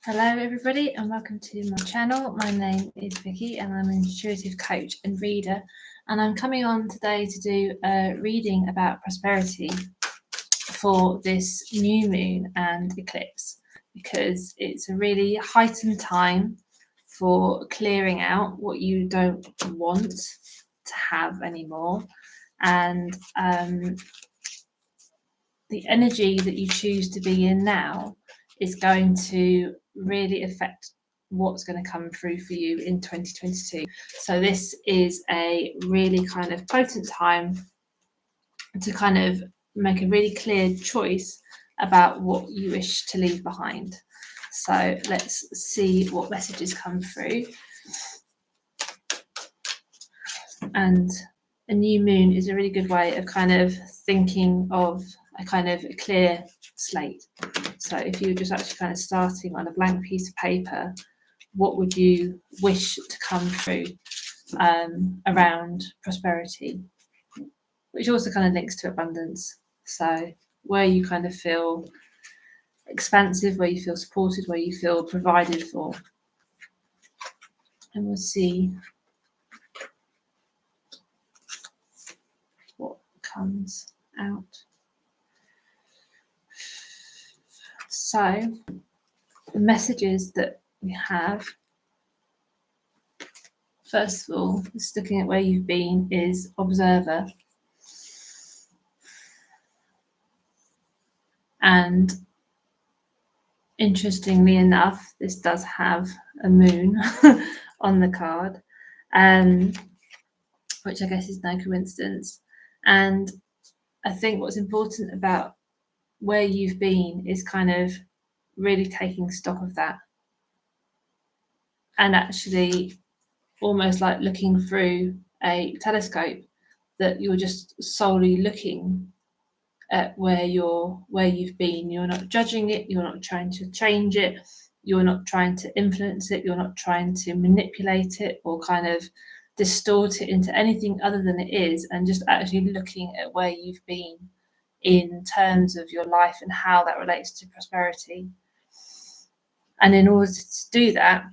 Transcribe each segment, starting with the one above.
Hello everybody and welcome to my channel. My name is Vicky and I'm an intuitive coach and reader, and I'm coming on today to do a reading about prosperity for this new moon and eclipse, because it's a really heightened time for clearing out what you don't want to have anymore, and the energy that you choose to be in now is going to really affect what's going to come through for you in 2022. So this is a really kind of potent time to kind of make a really clear choice about what you wish to leave behind. So let's see what messages come through. And a new moon is a really good way of kind of thinking of a kind of a clear slate. So if you were just actually kind of starting on a blank piece of paper, what would you wish to come through around prosperity, which also kind of links to abundance. So where you kind of feel expansive, where you feel supported, where you feel provided for. And we'll see what comes out. So the messages that we have, first of all, just looking at where you've been, is observer. And interestingly enough, this does have a moon on the card, which I guess is no coincidence. And I think what's important about where you've been is kind of really taking stock of that, and actually almost like looking through a telescope, that you're just solely looking at where you've been. You're not judging it, you're not trying to change it, you're not trying to influence it, you're not trying to manipulate it or kind of distort it into anything other than it is, and just actually looking at where you've been in terms of your life and how that relates to prosperity. And in order to do that,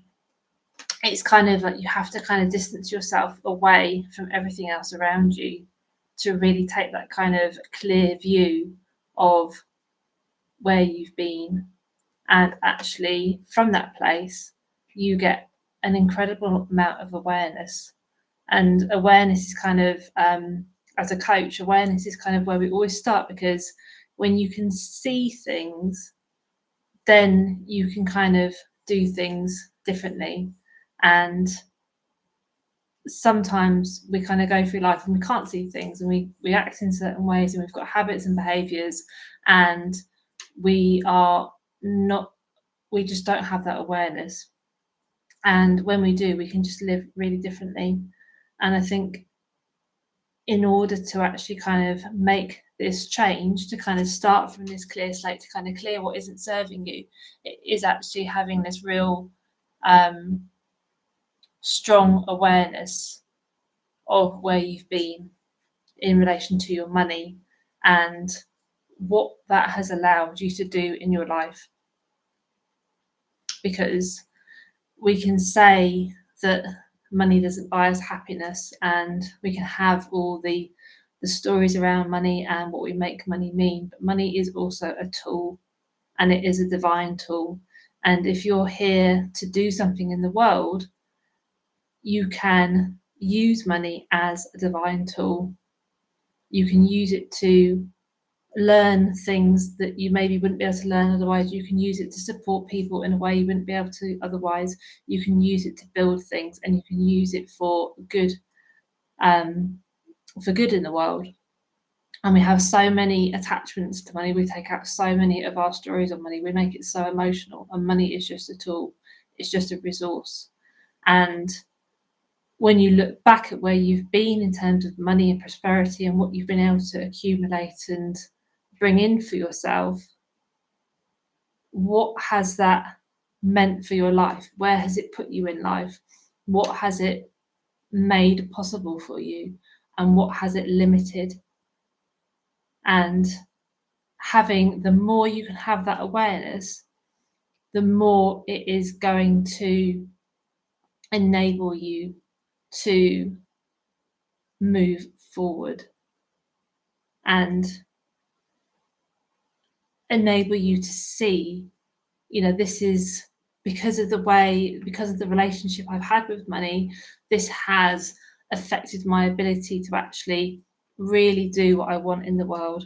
it's kind of like you have to kind of distance yourself away from everything else around you to really take that kind of clear view of where you've been. And actually from that place you get an incredible amount of awareness. And awareness is kind of, as a coach, awareness is kind of where we always start, because when you can see things, then you can kind of do things differently. And sometimes we kind of go through life and we can't see things, and we act in certain ways, and we've got habits and behaviors, and we just don't have that awareness. And when we do, we can just live really differently. And I think in order to actually kind of make this change, to kind of start from this clear slate, to kind of clear what isn't serving you, it is actually having this real strong awareness of where you've been in relation to your money and what that has allowed you to do in your life. Because we can say that money doesn't buy us happiness, and we can have all the stories around money and what we make money mean, but money is also a tool, and it is a divine tool. And if you're here to do something in the world, you can use money as a divine tool. You can use it to learn things that you maybe wouldn't be able to learn otherwise. You can use it to support people in a way you wouldn't be able to otherwise. You can use it to build things, and you can use it for good in the world. And we have so many attachments to money. We take out so many of our stories on money. We make it so emotional, and money is just a tool. It's just a resource. And when you look back at where you've been in terms of money and prosperity and what you've been able to accumulate and bring in for yourself, what has that meant for your life? Where has it put you in life? What has it made possible for you? And what has it limited? And the more you can have that awareness, the more it is going to enable you to move forward and enable you to see, this is because of the relationship I've had with money, this has affected my ability to actually really do what I want in the world.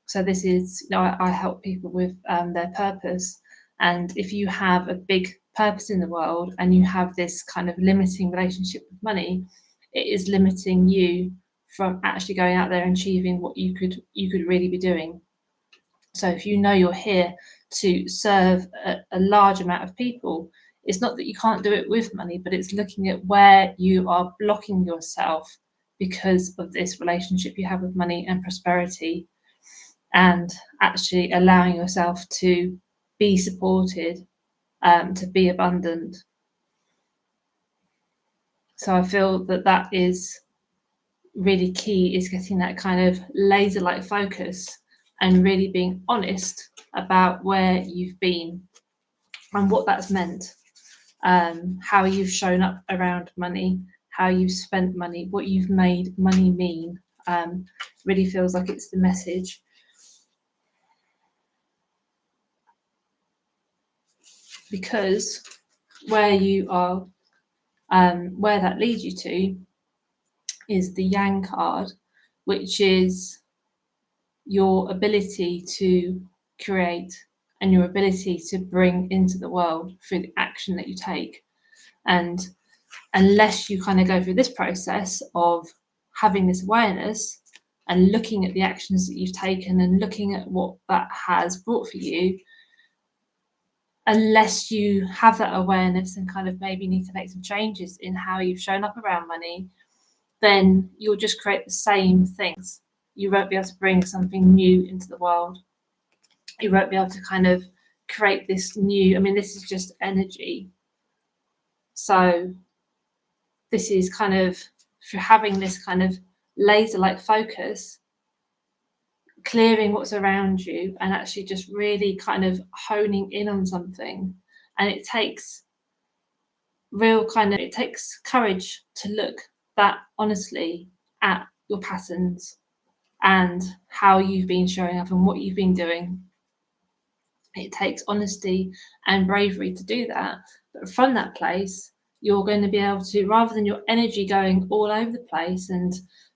So this is, I help people with their purpose. And if you have a big purpose in the world and you have this kind of limiting relationship with money, it is limiting you from actually going out there and achieving what you could really be doing. So if you know you're here to serve a large amount of people, it's not that you can't do it with money, but it's looking at where you are blocking yourself because of this relationship you have with money and prosperity, and actually allowing yourself to be supported, to be abundant. So I feel that is really key, is getting that kind of laser-like focus and really being honest about where you've been and what that's meant, how you've shown up around money, how you've spent money, what you've made money mean. Really feels like it's the message. Because where you are, where that leads you to is the Yang card, which is your ability to create and your ability to bring into the world through the action that you take. And unless you kind of go through this process of having this awareness and looking at the actions that you've taken and looking at what that has brought for you, unless you have that awareness and kind of maybe need to make some changes in how you've shown up around money, then you'll just create the same things. You won't be able to bring something new into the world. You won't be able to kind of create this new, this is just energy. So this is kind of, for having this kind of laser-like focus, clearing what's around you and actually just really kind of honing in on something. And it takes it takes courage to look that honestly at your patterns and how you've been showing up and what you've been doing. It takes honesty and bravery to do that. But from that place, you're going to be able to, rather than your energy going all over the place and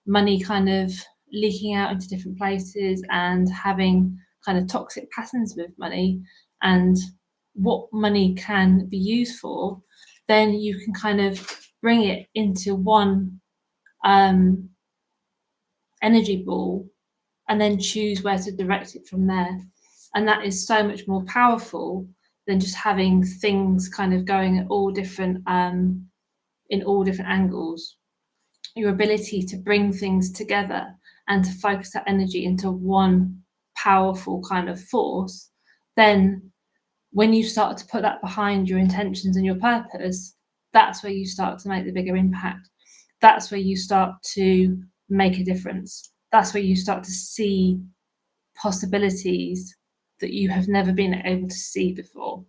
money kind of leaking out into different places and having kind of toxic patterns with money and what money can be used for, then you can kind of bring it into one energy ball and then choose where to direct it from there. And that is so much more powerful than just having things kind of going at all different in all different angles. Your ability to bring things together and to focus that energy into one powerful kind of force, then when you start to put that behind your intentions and your purpose, that's where you start to make the bigger impact. That's where you start to make a difference. That's where you start to see possibilities that you have never been able to see before.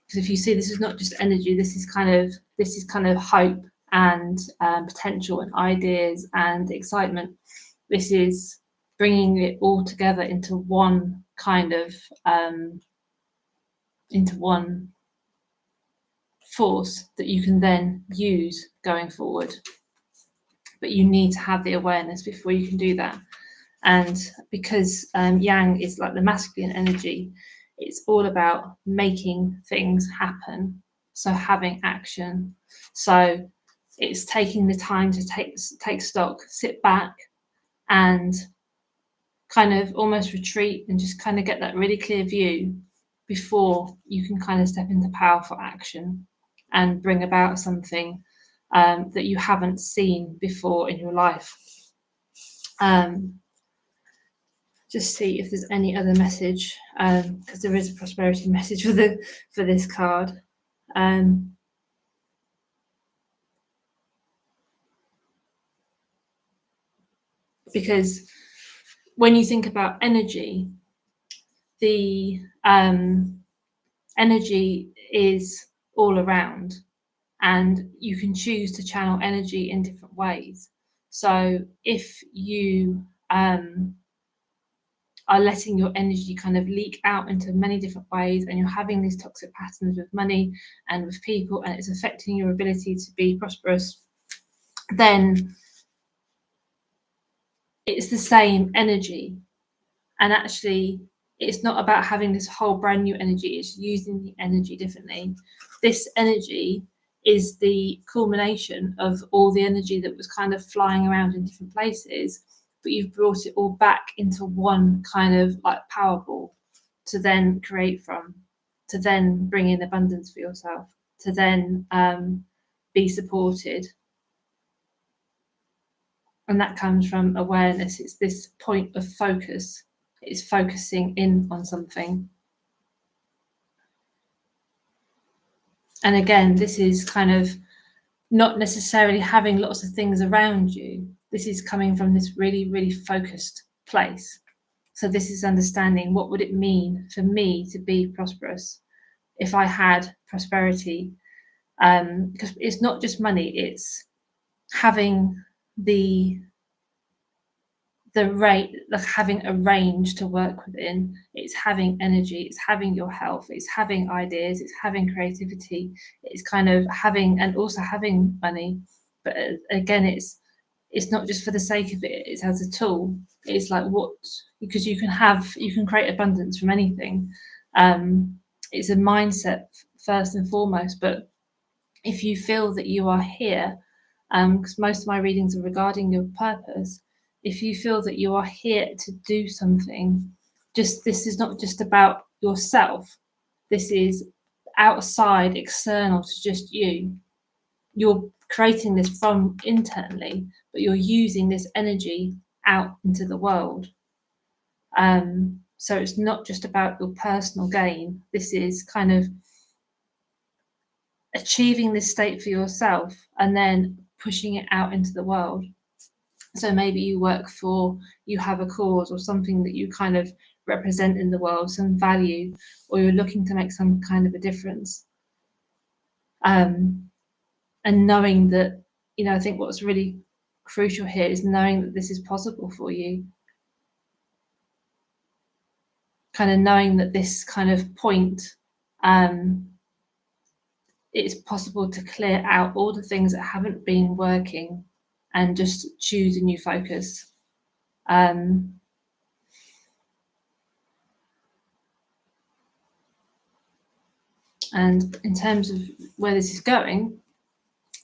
Because if you see, this is not just energy, this is kind of hope and potential and ideas and excitement. This is bringing it all together into one kind of into one force that you can then use going forward. But you need to have the awareness before you can do that. And because Yang is like the masculine energy, it's all about making things happen. So having action. So it's taking the time to take stock, sit back and kind of almost retreat and just kind of get that really clear view before you can kind of step into powerful action and bring about something that you haven't seen before in your life. Just see if there's any other message, because there is a prosperity message for this card. Because when you think about energy, the energy is all around, and you can choose to channel energy in different ways. So if you are letting your energy kind of leak out into many different ways, and you're having these toxic patterns with money and with people, and it's affecting your ability to be prosperous, then it's the same energy. And actually, it's not about having this whole brand new energy, it's using the energy differently. This energy is the culmination of all the energy that was kind of flying around in different places, but you've brought it all back into one kind of like Powerball to then create from, to then bring in abundance for yourself, to then be supported. And that comes from awareness. It's this point of focus. It's focusing in on something. And again, this is kind of not necessarily having lots of things around you. This is coming from this really, really focused place. So this is understanding, what would it mean for me to be prosperous if I had prosperity? Because it's not just money, it's having the rate, like having a range to work within. It's having energy, it's having your health, it's having ideas, it's having creativity, it's kind of having, and also having money. But again, it's not just for the sake of it, it's as a tool. It's like what, because you can create abundance from anything. It's a mindset first and foremost. But if you feel that you are here, because most of my readings are regarding your purpose, if you feel that you are here to do something, just, this is not just about yourself, this is outside, external to just you. You're creating this from internally, but you're using this energy out into the world. So it's not just about your personal gain. This is kind of achieving this state for yourself and then pushing it out into the world. So maybe you have a cause or something that you kind of represent in the world, some value, or you're looking to make some kind of a difference. And knowing that, I think what's really crucial here is knowing that this is possible for you. Kind of knowing that this kind of point, it's possible to clear out all the things that haven't been working and just choose a new focus. And in terms of where this is going,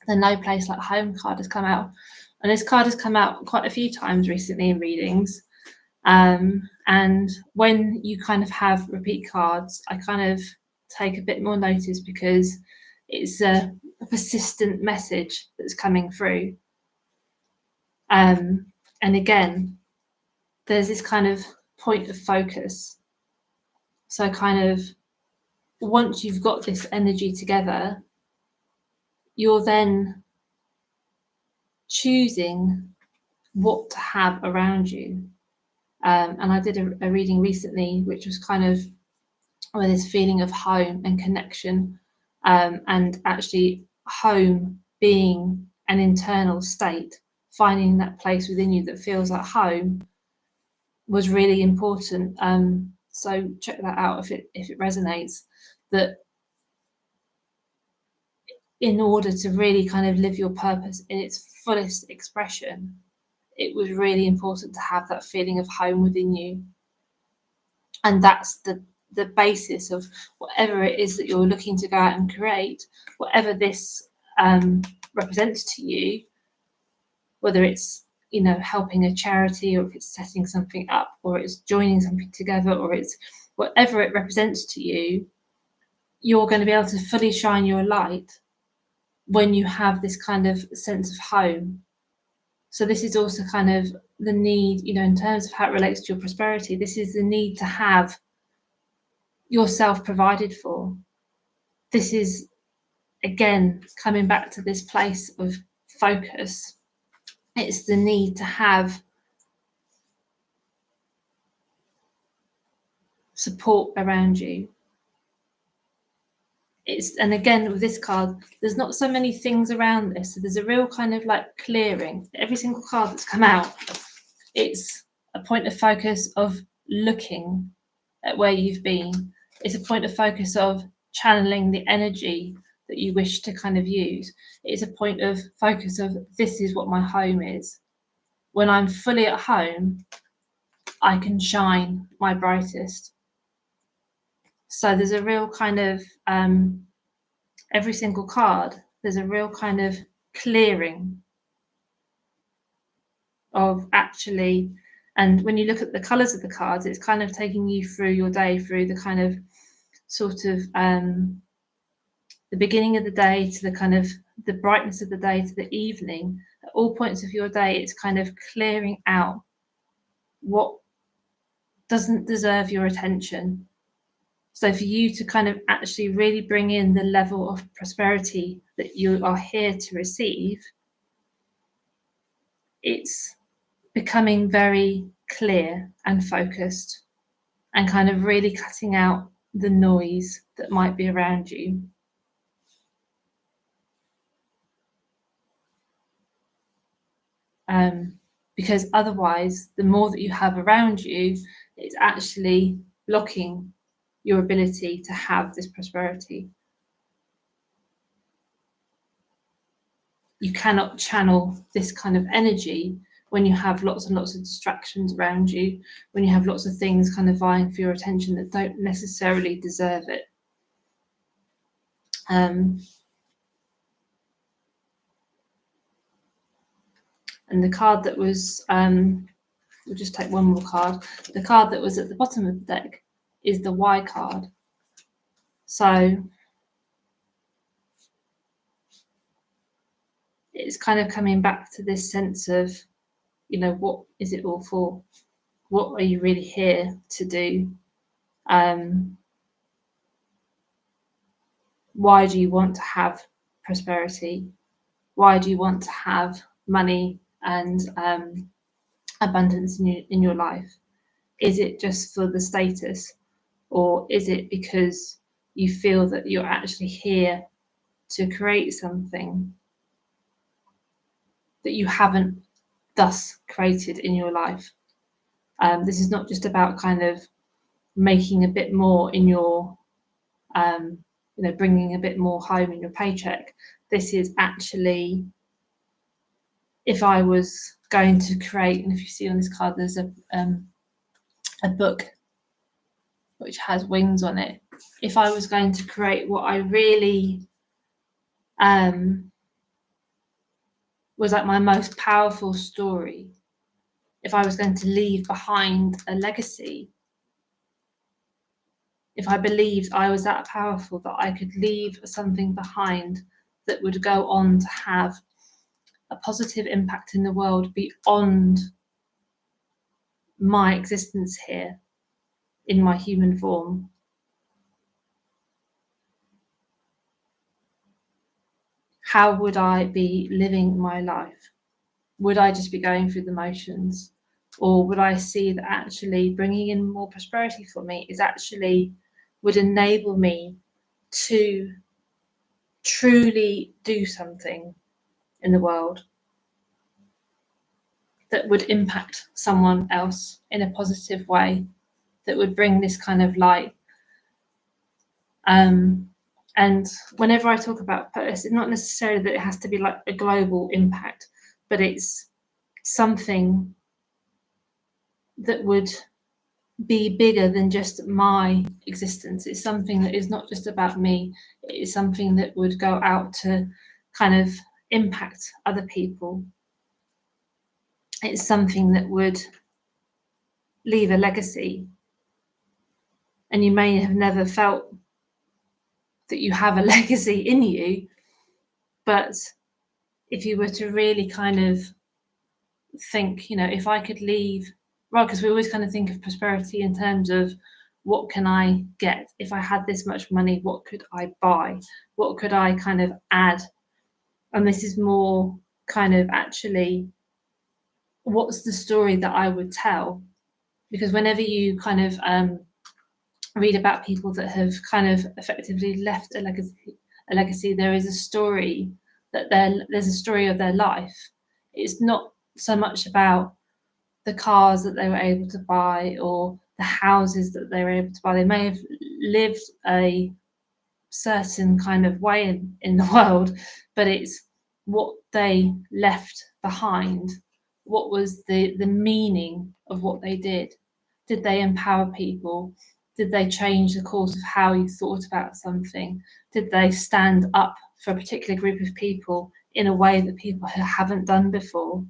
the No Place Like Home card has come out. And this card has come out quite a few times recently in readings. And when you kind of have repeat cards, I kind of take a bit more notice, because it's a persistent message that's coming through. And again, there's this kind of point of focus. So kind of once you've got this energy together, you're then choosing what to have around you. And I did a reading recently, which was kind of with this feeling of home and connection, and actually home being an internal state, finding that place within you that feels like home was really important. So check that out if it resonates, that in order to really kind of live your purpose in its fullest expression, it was really important to have that feeling of home within you. And that's the basis of whatever it is that you're looking to go out and create, whatever this represents to you, whether it's helping a charity, or if it's setting something up, or it's joining something together, or it's whatever it represents to you, you're going to be able to fully shine your light when you have this kind of sense of home. So this is also kind of the need, in terms of how it relates to your prosperity, this is the need to have yourself provided for. This is, again, coming back to this place of focus. It's the need to have support around you. And again, with this card, there's not so many things around this. So there's a real kind of like clearing. Every single card that's come out, it's a point of focus of looking at where you've been. It's a point of focus of channeling the energy that you wish to kind of use. It's a point of focus of, this is what my home is. When I'm fully at home, I can shine my brightest. So there's a real kind of, every single card, there's a real kind of clearing of actually, and when you look at the colours of the cards, it's kind of taking you through your day, through the kind of sort of the beginning of the day to the kind of the brightness of the day to the evening. At all points of your day, it's kind of clearing out what doesn't deserve your attention. So for you to kind of actually really bring in the level of prosperity that you are here to receive, it's becoming very clear and focused and kind of really cutting out the noise that might be around you. Because otherwise, the more that you have around you, it's actually blocking your ability to have this prosperity. You cannot channel this kind of energy when you have lots and lots of distractions around you, when you have lots of things kind of vying for your attention that don't necessarily deserve it. And the card that was, we'll just take one more card. The card that was at the bottom of the deck is the Y card. So it's kind of coming back to this sense of, you know, what is it all for? What are you really here to do? Why do you want to have prosperity? Why do you want to have money and abundance in your life? Is it just for the status, or is it because you feel that you're actually here to create something that you haven't thus created in your life? This is not just about kind of making a bit more in your, bringing a bit more home in your paycheck. This is actually, if I was going to create, and if you see on this card, there's a book which has wings on it. If I was going to create what I really was like my most powerful story, if I was going to leave behind a legacy, if I believed I was that powerful that I could leave something behind that would go on to have a positive impact in the world beyond my existence here in my human form, how would I be living my life? Would I just be going through the motions? Or would I see that actually bringing in more prosperity for me is actually would enable me to truly do something in the world that would impact someone else in a positive way, that would bring this kind of light. And whenever I talk about purpose, it's not necessarily that it has to be like a global impact, but it's something that would be bigger than just my existence. It's something that is not just about me. It is something that would go out to kind of impact other people. It's something that would leave a legacy. And you may have never felt that you have a legacy in you, but if you were to really kind of think, if I could leave, right, because we always kind of think of prosperity in terms of what can I get? If I had this much money, what could I buy? What could I kind of add? And this is more kind of actually, what's the story that I would tell? Because whenever you kind of read about people that have kind of effectively left a legacy, there is a story there's a story of their life. It's not so much about the cars that they were able to buy or the houses that they were able to buy. They may have lived a certain kind of way in the world, but it's what they left behind. What was the meaning of what they did? Did they empower people? Did they change the course of how you thought about something? Did they stand up for a particular group of people in a way that people haven't done before?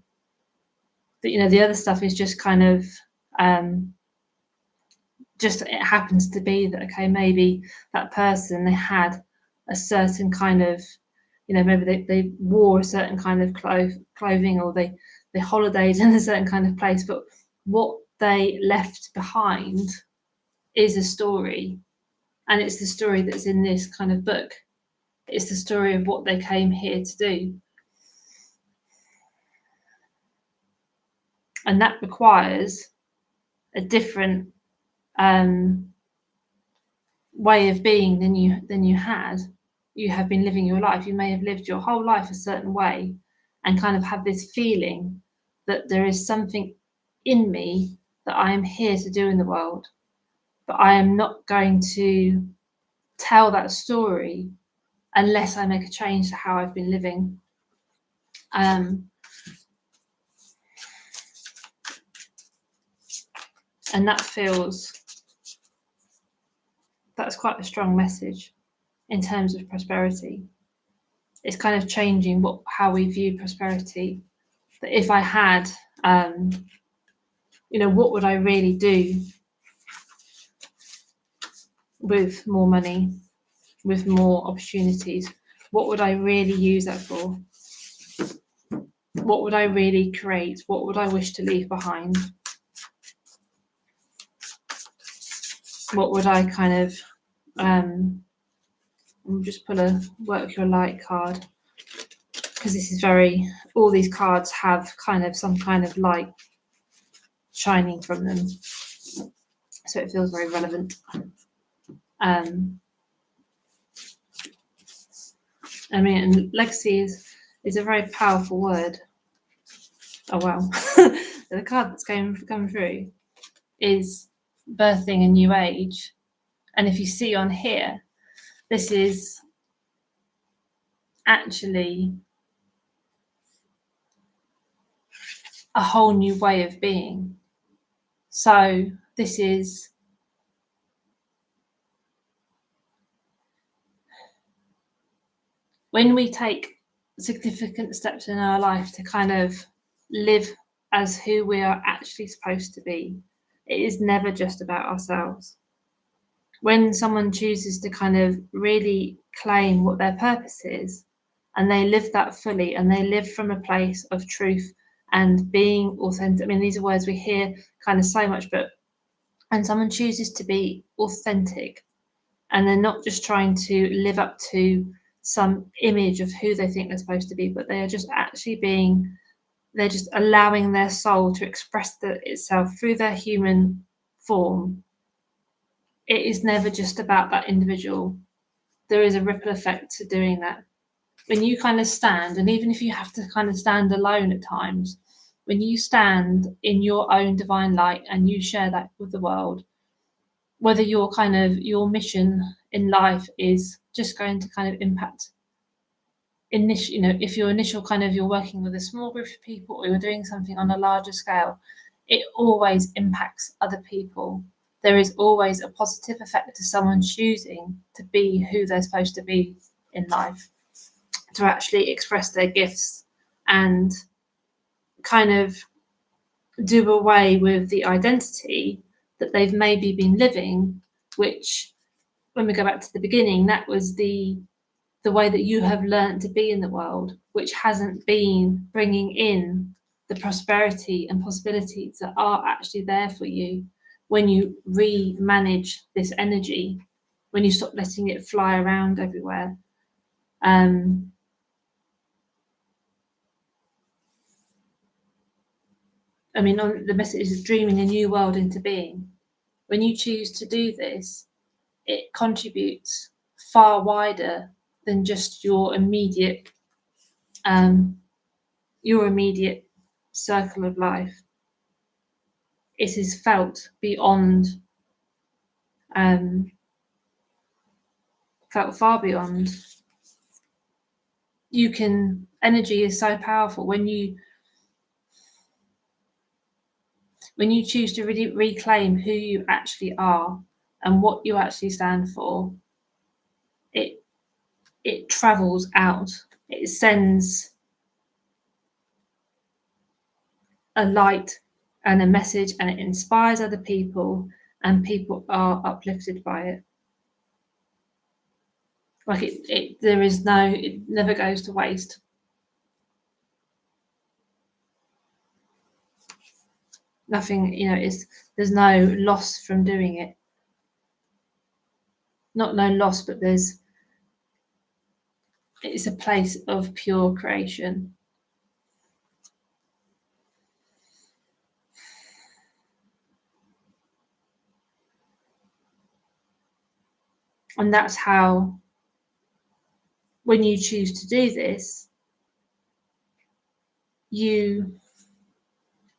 But the other stuff is just kind of just it happens to be that, okay, maybe that person, they had a certain kind of, maybe they wore a certain kind of clothing, or they holidayed in a certain kind of place, but what they left behind is a story, and it's the story that's in this kind of book. It's the story of what they came here to do, and that requires a different way of being than you had. You have been living your life. You may have lived your whole life a certain way and kind of have this feeling that there is something in me that I am here to do in the world, but I am not going to tell that story unless I make a change to how I've been living. And that's quite a strong message in terms of prosperity. It's kind of changing how we view prosperity. That if I had, what would I really do with more money, with more opportunities? What would I really use that for? What would I really create? What would I wish to leave behind? What would I kind of, I'll just pull a work your light card, because this is all these cards have kind of some kind of light shining from them. So it feels very relevant. And legacy is a very powerful word. Oh wow. The card that's come through is birthing a new age. And if you see on here, this is actually a whole new way of being. So this is when we take significant steps in our life to kind of live as who we are actually supposed to be. It is never just about ourselves. When someone chooses to kind of really claim what their purpose is, and they live that fully, and they live from a place of truth and being authentic. These are words we hear kind of so much, but when someone chooses to be authentic, and they're not just trying to live up to some image of who they think they're supposed to be, but they are just actually they're just allowing their soul to express itself through their human form. It is never just about that individual. There is a ripple effect to doing that. When you kind of stand, and even if you have to kind of stand alone at times, when you stand in your own divine light and you share that with the world, whether your mission in life is just going to kind of impact if your initial you're working with a small group of people, or you're doing something on a larger scale, it always impacts other people. There is always a positive effect to someone choosing to be who they're supposed to be in life, to actually express their gifts and kind of do away with the identity that they've maybe been living, which, when we go back to the beginning, that was the way that you have learned to be in the world, which hasn't been bringing in the prosperity and possibilities that are actually there for you when you re-manage this energy, when you stop letting it fly around everywhere. The message is dreaming a new world into being. When you choose to do this, it contributes far wider than just your immediate circle of life. It is felt beyond, felt far beyond. Energy is so powerful when you choose to really reclaim who you actually are and what you actually stand for. It travels out. It sends a light and a message, and it inspires other people, and people are uplifted by it. Like it never goes to waste. Nothing, there's no loss from doing it. Not no loss, but it's a place of pure creation. And that's how, when you choose to do this, you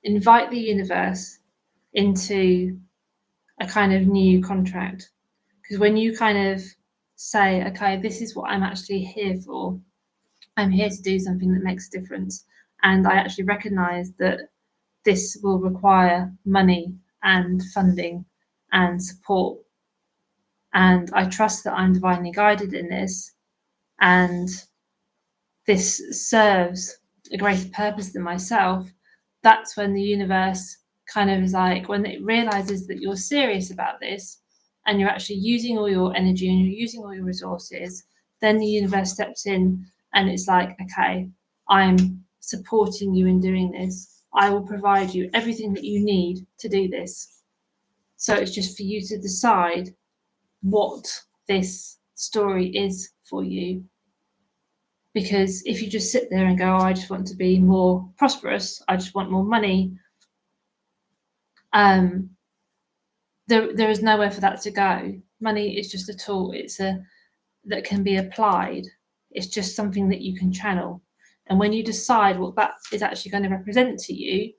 invite the universe into a kind of new contract. Because when you kind of say, okay, this is what I'm actually here for, I'm here to do something that makes a difference, and I actually recognize that this will require money and funding and support, and I trust that I'm divinely guided in this, and this serves a greater purpose than myself. That's when the universe kind of is like, when it realizes that you're serious about this and you're actually using all your energy and you're using all your resources, then the universe steps in and it's like, okay, I'm supporting you in doing this. I will provide you everything that you need to do this. So it's just for you to decide what this story is for you. Because if you just sit there and go, oh, I just want to be more prosperous, I just want more money, there is nowhere for that to go. Money is just a tool. That can be applied. It's just something that you can channel. And when you decide what that is actually going to represent to you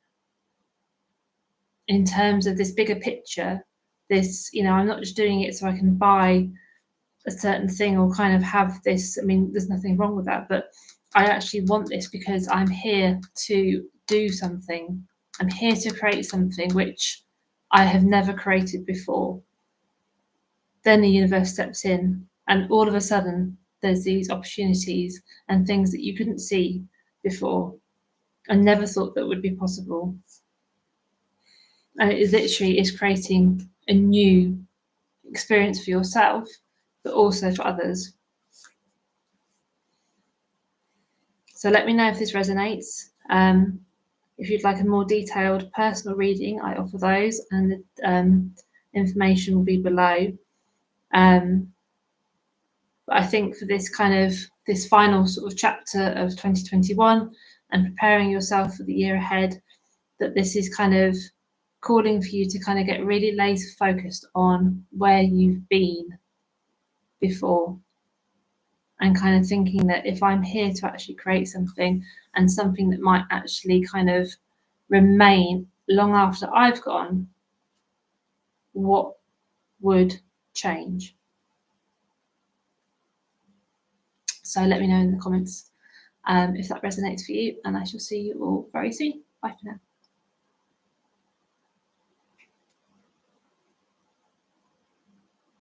in terms of this bigger picture, I'm not just doing it so I can buy a certain thing or kind of have this. I mean, there's nothing wrong with that, but I actually want this because I'm here to do something. I'm here to create something which I have never created before. Then the universe steps in, and all of a sudden there's these opportunities and things that you couldn't see before and never thought that would be possible. And it literally is creating a new experience for yourself, but also for others. So let me know if this resonates. If you'd like a more detailed personal reading, I offer those, and the information will be below. But I think for this final sort of chapter of 2021 and preparing yourself for the year ahead, that this is kind of calling for you to kind of get really laser focused on where you've been before, and kind of thinking that if I'm here to actually create something, and something that might actually kind of remain long after I've gone, what would change? So let me know in the comments if that resonates for you, and I shall see you all very soon. Bye for now.